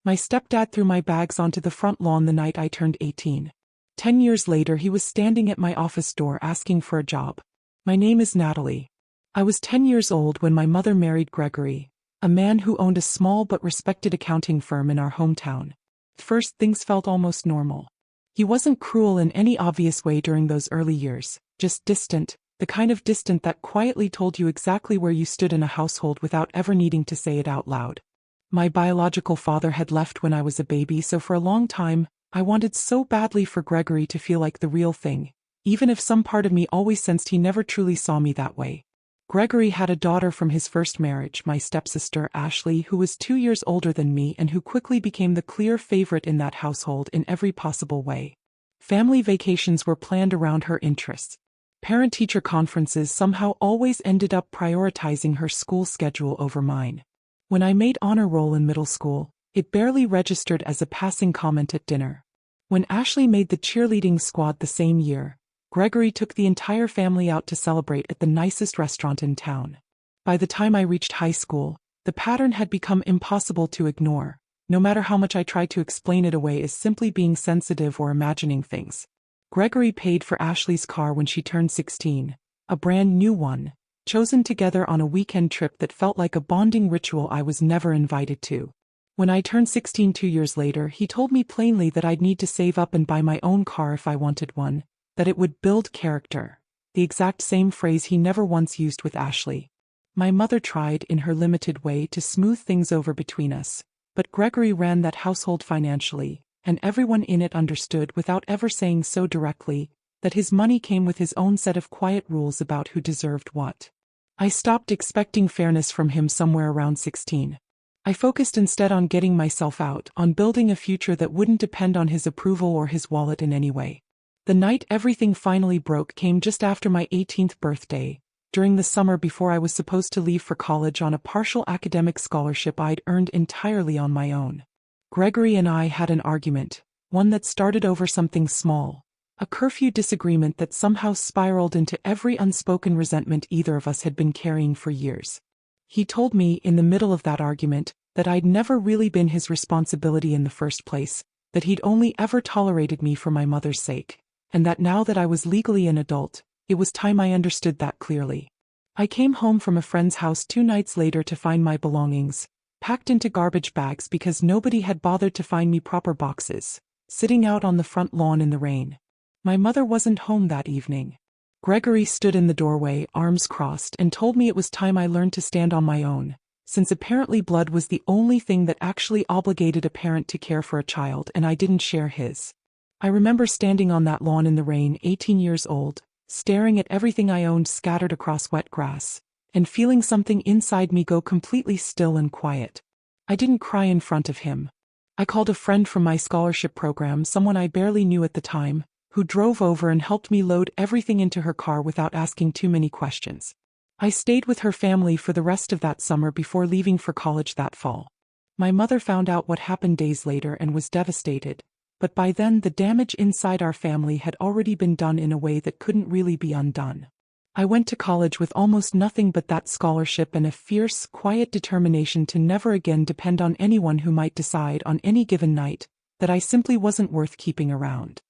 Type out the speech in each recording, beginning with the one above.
My stepdad threw my bags onto the front lawn the night I turned 18. 10 years later he was standing at my office door asking for a job. My name is Natalie. I was 10 years old when my mother married Gregory, a man who owned a small but respected accounting firm in our hometown. At first things felt almost normal. He wasn't cruel in any obvious way during those early years, just distant, the kind of distant that quietly told you exactly where you stood in a household without ever needing to say it out loud. My biological father had left when I was a baby, so for a long time, I wanted so badly for Gregory to feel like the real thing, even if some part of me always sensed he never truly saw me that way. Gregory had a daughter from his first marriage, my stepsister Ashley, who was 2 years older than me and who quickly became the clear favorite in that household in every possible way. Family vacations were planned around her interests. Parent-teacher conferences somehow always ended up prioritizing her school schedule over mine. When I made honor roll in middle school, it barely registered as a passing comment at dinner. When Ashley made the cheerleading squad the same year, Gregory took the entire family out to celebrate at the nicest restaurant in town. By the time I reached high school, the pattern had become impossible to ignore, no matter how much I tried to explain it away as simply being sensitive or imagining things. Gregory paid for Ashley's car when she turned 16, a brand new one, chosen together on a weekend trip that felt like a bonding ritual I was never invited to. When I turned 16 2 years later, he told me plainly that I'd need to save up and buy my own car if I wanted one, that it would build character, the exact same phrase he never once used with Ashley. My mother tried, in her limited way, to smooth things over between us, but Gregory ran that household financially, and everyone in it understood without ever saying so directly, that his money came with his own set of quiet rules about who deserved what. I stopped expecting fairness from him somewhere around 16. I focused instead on getting myself out, on building a future that wouldn't depend on his approval or his wallet in any way. The night everything finally broke came just after my 18th birthday, during the summer before I was supposed to leave for college on a partial academic scholarship I'd earned entirely on my own. Gregory and I had an argument, one that started over something small, a curfew disagreement that somehow spiraled into every unspoken resentment either of us had been carrying for years. He told me, in the middle of that argument, that I'd never really been his responsibility in the first place, that he'd only ever tolerated me for my mother's sake, and that now that I was legally an adult, it was time I understood that clearly. I came home from a friend's house 2 nights later to find my belongings, packed into garbage bags because nobody had bothered to find me proper boxes, sitting out on the front lawn in the rain. My mother wasn't home that evening. Gregory stood in the doorway, arms crossed, and told me it was time I learned to stand on my own, since apparently blood was the only thing that actually obligated a parent to care for a child and I didn't share his. I remember standing on that lawn in the rain, 18 years old, staring at everything I owned scattered across wet grass, and feeling something inside me go completely still and quiet. I didn't cry in front of him. I called a friend from my scholarship program, someone I barely knew at the time, who drove over and helped me load everything into her car without asking too many questions. I stayed with her family for the rest of that summer before leaving for college that fall. My mother found out what happened days later and was devastated, but by then the damage inside our family had already been done in a way that couldn't really be undone. I went to college with almost nothing but that scholarship and a fierce, quiet determination to never again depend on anyone who might decide on any given night that I simply wasn't worth keeping around.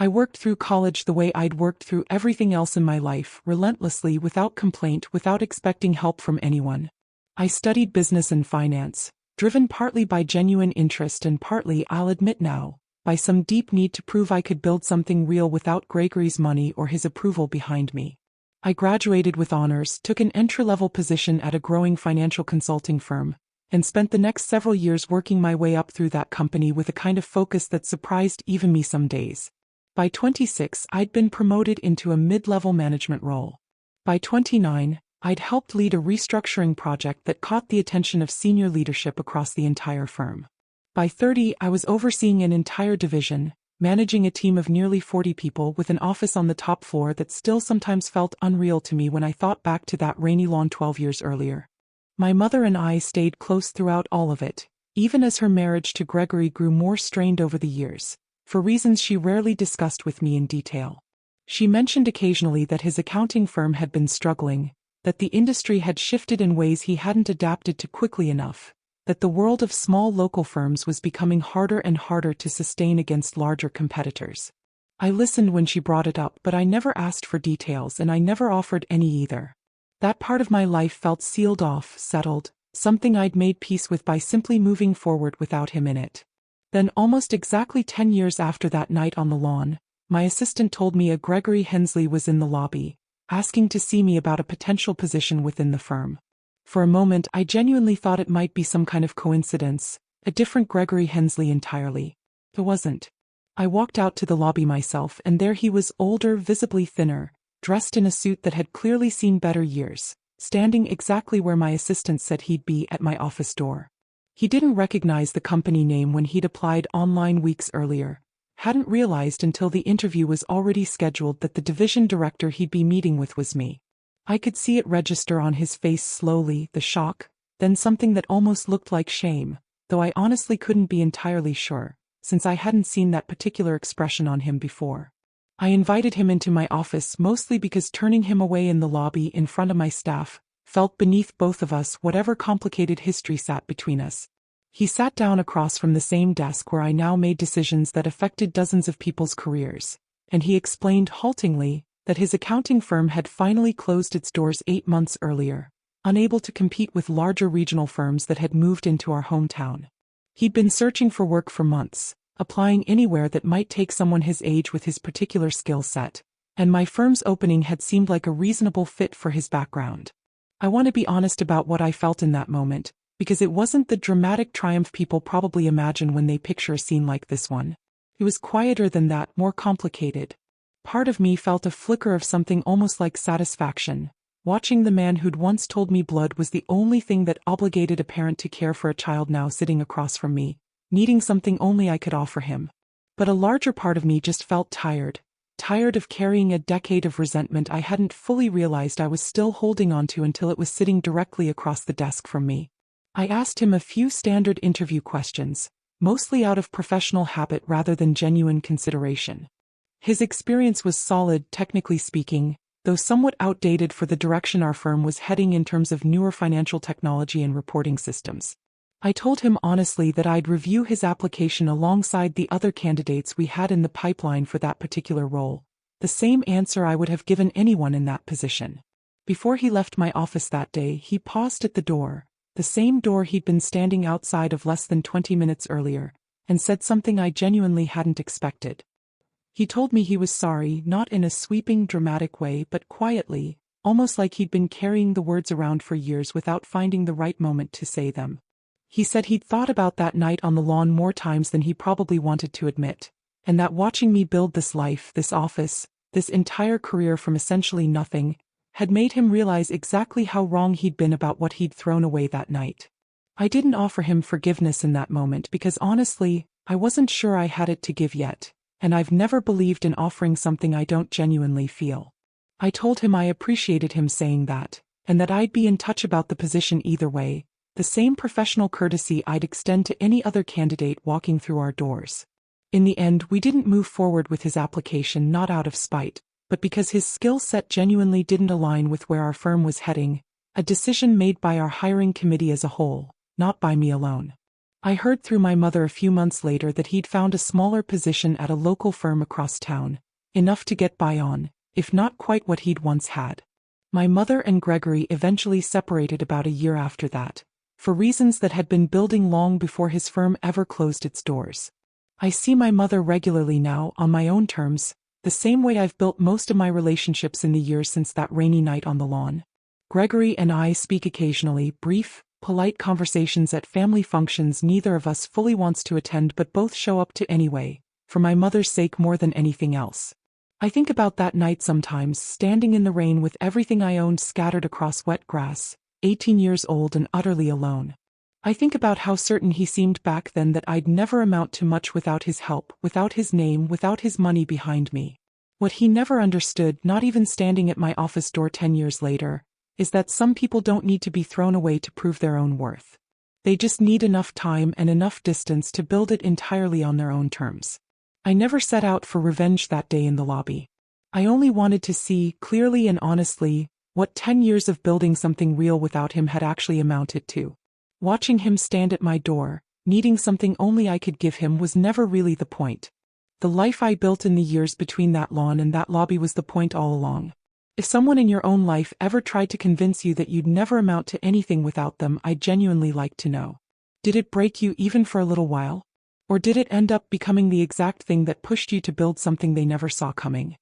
I worked through college the way I'd worked through everything else in my life, relentlessly, without complaint, without expecting help from anyone. I studied business and finance, driven partly by genuine interest and partly, I'll admit now, by some deep need to prove I could build something real without Gregory's money or his approval behind me. I graduated with honors, took an entry-level position at a growing financial consulting firm, and spent the next several years working my way up through that company with a kind of focus that surprised even me some days. By 26, I'd been promoted into a mid-level management role. By 29, I'd helped lead a restructuring project that caught the attention of senior leadership across the entire firm. By 30, I was overseeing an entire division, managing a team of nearly 40 people with an office on the top floor that still sometimes felt unreal to me when I thought back to that rainy lawn 12 years earlier. My mother and I stayed close throughout all of it, even as her marriage to Gregory grew more strained over the years, for reasons she rarely discussed with me in detail. She mentioned occasionally that his accounting firm had been struggling, that the industry had shifted in ways he hadn't adapted to quickly enough, that the world of small local firms was becoming harder and harder to sustain against larger competitors. I listened when she brought it up, but I never asked for details and I never offered any either. That part of my life felt sealed off, settled, something I'd made peace with by simply moving forward without him in it. Then, almost exactly 10 years after that night on the lawn, my assistant told me a Gregory Hensley was in the lobby, asking to see me about a potential position within the firm. For a moment, I genuinely thought it might be some kind of coincidence, a different Gregory Hensley entirely. It wasn't. I walked out to the lobby myself, and there he was, older, visibly thinner, dressed in a suit that had clearly seen better years, standing exactly where my assistant said he'd be, at my office door. He didn't recognize the company name when he'd applied online weeks earlier, hadn't realized until the interview was already scheduled that the division director he'd be meeting with was me. I could see it register on his face slowly, the shock, then something that almost looked like shame, though I honestly couldn't be entirely sure, since I hadn't seen that particular expression on him before. I invited him into my office mostly because turning him away in the lobby in front of my staff felt beneath both of us, whatever complicated history sat between us. He sat down across from the same desk where I now made decisions that affected dozens of people's careers, and he explained haltingly that his accounting firm had finally closed its doors 8 months earlier, unable to compete with larger regional firms that had moved into our hometown. He'd been searching for work for months, applying anywhere that might take someone his age with his particular skill set, and my firm's opening had seemed like a reasonable fit for his background. I want to be honest about what I felt in that moment, because it wasn't the dramatic triumph people probably imagine when they picture a scene like this one. It was quieter than that, more complicated. Part of me felt a flicker of something almost like satisfaction, watching the man who'd once told me blood was the only thing that obligated a parent to care for a child now sitting across from me, needing something only I could offer him. But a larger part of me just felt tired of carrying a decade of resentment I hadn't fully realized I was still holding on to until it was sitting directly across the desk from me. I asked him a few standard interview questions, mostly out of professional habit rather than genuine consideration. His experience was solid, technically speaking, though somewhat outdated for the direction our firm was heading in terms of newer financial technology and reporting systems. I told him honestly that I'd review his application alongside the other candidates we had in the pipeline for that particular role, the same answer I would have given anyone in that position. Before he left my office that day, he paused at the door, the same door he'd been standing outside of less than 20 minutes earlier, and said something I genuinely hadn't expected. He told me he was sorry, not in a sweeping, dramatic way, but quietly, almost like he'd been carrying the words around for years without finding the right moment to say them. He said he'd thought about that night on the lawn more times than he probably wanted to admit, and that watching me build this life, this office, this entire career from essentially nothing, had made him realize exactly how wrong he'd been about what he'd thrown away that night. I didn't offer him forgiveness in that moment because honestly, I wasn't sure I had it to give yet, and I've never believed in offering something I don't genuinely feel. I told him I appreciated him saying that, and that I'd be in touch about the position either way, the same professional courtesy I'd extend to any other candidate walking through our doors. In the end, we didn't move forward with his application not out of spite, but because his skill set genuinely didn't align with where our firm was heading, a decision made by our hiring committee as a whole, not by me alone. I heard through my mother a few months later that he'd found a smaller position at a local firm across town, enough to get by on, if not quite what he'd once had. My mother and Gregory eventually separated about a year after that, for reasons that had been building long before his firm ever closed its doors. I see my mother regularly now, on my own terms, the same way I've built most of my relationships in the years since that rainy night on the lawn. Gregory and I speak occasionally, brief, polite conversations at family functions neither of us fully wants to attend but both show up to anyway, for my mother's sake more than anything else. I think about that night sometimes, standing in the rain with everything I owned scattered across wet grass, 18 years old and utterly alone. I think about how certain he seemed back then that I'd never amount to much without his help, without his name, without his money behind me. What he never understood, not even standing at my office door 10 years later, is that some people don't need to be thrown away to prove their own worth. They just need enough time and enough distance to build it entirely on their own terms. I never set out for revenge that day in the lobby. I only wanted to see, clearly and honestly, what 10 years of building something real without him had actually amounted to. Watching him stand at my door, needing something only I could give him was never really the point. The life I built in the years between that lawn and that lobby was the point all along. If someone in your own life ever tried to convince you that you'd never amount to anything without them, I'd genuinely like to know. Did it break you even for a little while? Or did it end up becoming the exact thing that pushed you to build something they never saw coming?